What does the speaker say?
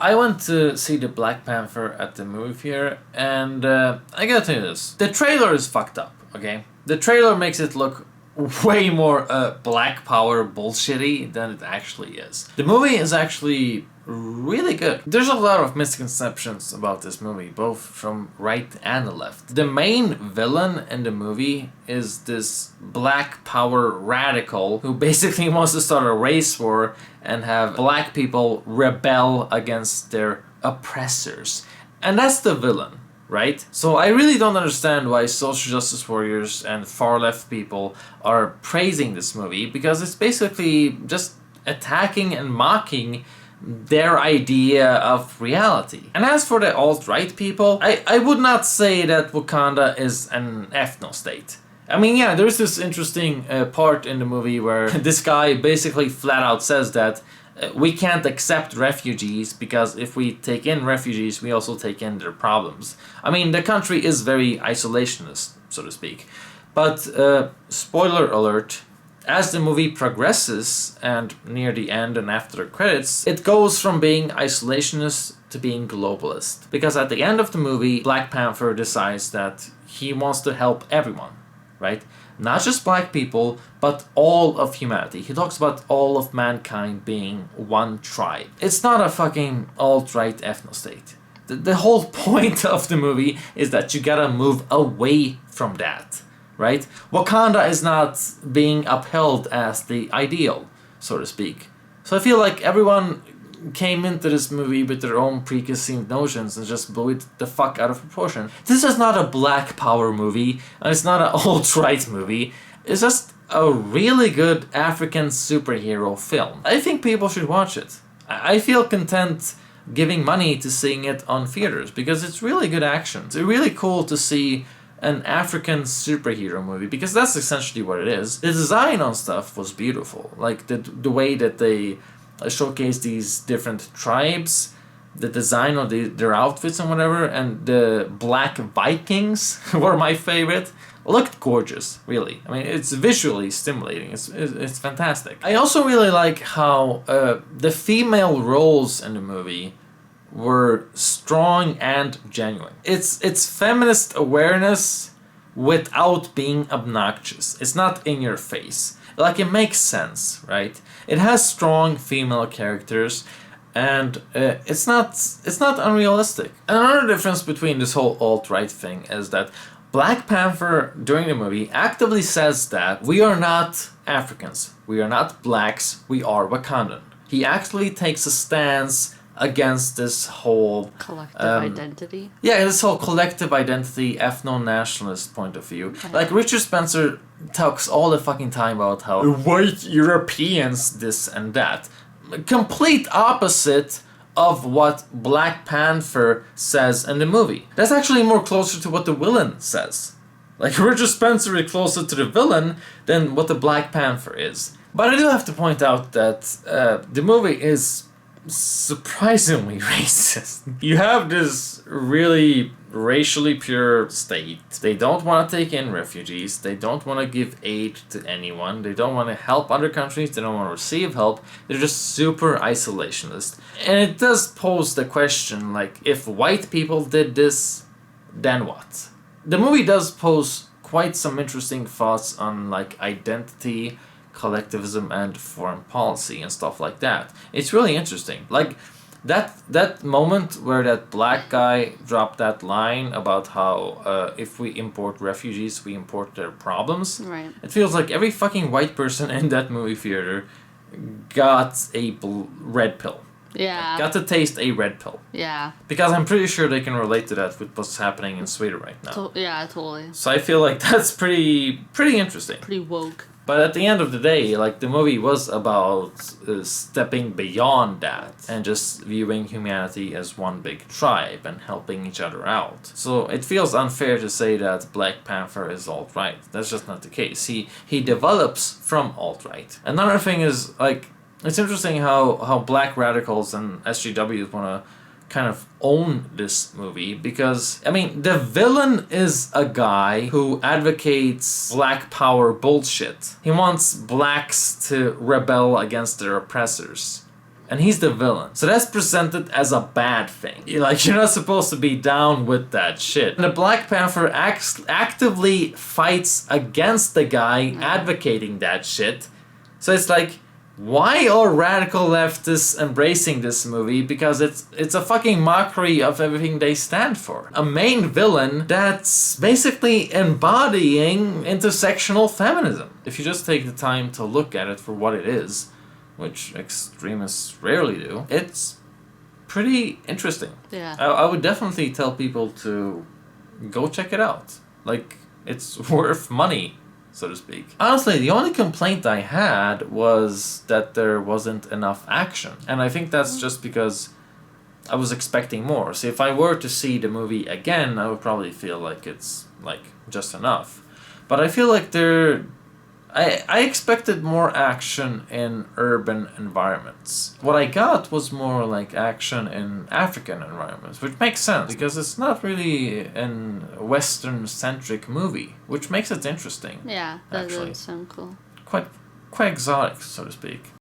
I went to see the Black Panther at the movie theater, and I gotta tell you this. The trailer is fucked up, okay? The trailer makes it look way more black power bullshitty than it actually is. The movie is actually really good. There's a lot of misconceptions about this movie, both from right and the left. The main villain in the movie is this black power radical who basically wants to start a race war and have black people rebel against their oppressors. And that's the villain, right? So I really don't understand why social justice warriors and far left people are praising this movie, because it's basically just attacking and mocking their idea of reality. And as for the alt-right people, I would not say that Wakanda is an ethno-state. I mean, yeah, there's this interesting part in the movie where this guy basically flat out says that we can't accept refugees because if we take in refugees, we also take in their problems. I mean, the country is very isolationist, so to speak. But, spoiler alert, as the movie progresses, and near the end and after the credits, it goes from being isolationist to being globalist. Because at the end of the movie, Black Panther decides that he wants to help everyone, right? Not just black people, but all of humanity. He talks about all of mankind being one tribe. It's not a fucking alt-right ethno-state. The whole point of the movie is that you gotta move away from that. Right? Wakanda is not being upheld as the ideal, so to speak. So I feel like everyone came into this movie with their own preconceived notions and just blew it the fuck out of proportion. This is not a black power movie, and it's not an alt-right movie. It's just a really good African superhero film. I think people should watch it. I feel content giving money to seeing it on theaters, because it's really good action. It's really cool to see an African superhero movie, because that's essentially what it is. The design on stuff was beautiful. Like the way that they showcase these different tribes, the design of their outfits and whatever, and the black Vikings were my favorite. Looked gorgeous, really. I mean, it's visually stimulating. It's fantastic. I also really like how the female roles in the movie were strong and genuine. It's feminist awareness without being obnoxious. It's not in your face. Like, it makes sense, right? It has strong female characters, and it's not unrealistic. Another difference between this whole alt-right thing is that Black Panther, during the movie, actively says that we are not Africans, we are not blacks, we are Wakandan. He actually takes a stance against this whole collective identity. Yeah, this whole collective identity, ethno-nationalist point of view. Okay. Like, Richard Spencer talks all the fucking time about how white Europeans this and that. Complete opposite of what Black Panther says in the movie. That's actually more closer to what the villain says. Like, Richard Spencer is closer to the villain than what the Black Panther is. But I do have to point out that the movie is surprisingly racist. You have this really racially pure state. They don't want to take in refugees. They don't want to give aid to anyone. They don't want to help other countries. They don't want to receive help. They're just super isolationist. And it does pose the question, like, if white people did this, then what? The movie does pose quite some interesting thoughts on, like, identity, collectivism, and foreign policy and stuff like that. It's really interesting. Like, that moment where that black guy dropped that line about how if we import refugees, we import their problems. Right. It feels like every fucking white person in that movie theater got a red pill. Yeah. Got to taste a red pill. Yeah. Because I'm pretty sure they can relate to that with what's happening in Sweden right now. Yeah, totally. So I feel like that's pretty interesting. Pretty woke. But at the end of the day, like, the movie was about stepping beyond that and just viewing humanity as one big tribe and helping each other out. So it feels unfair to say that Black Panther is alt-right. That's just not the case. He develops from alt-right. Another thing is, like, it's interesting how black radicals and SJWs want to kind of own this movie, because, I mean, the villain is a guy who advocates black power bullshit. He wants blacks to rebel against their oppressors. and he's the villain. So that's presented as a bad thing. Like, you're not supposed to be down with that shit. And the Black Panther actively fights against the guy advocating that shit. So it's like, why are radical leftists embracing this movie? Because it's a fucking mockery of everything they stand for. A main villain that's basically embodying intersectional feminism. If you just take the time to look at it for what it is, which extremists rarely do, it's pretty interesting. Yeah. I would definitely tell people to go check it out. Like, it's worth money, so to speak. Honestly, the only complaint I had was that there wasn't enough action. And I think that's just because I was expecting more. So if I were to see the movie again, I would probably feel like it's, like, just enough. But I feel like I expected more action in urban environments. What I got was more like action in African environments, which makes sense because it's not really an Western-centric movie, which makes it interesting. Yeah, that actually. does sound cool. Quite exotic, so to speak.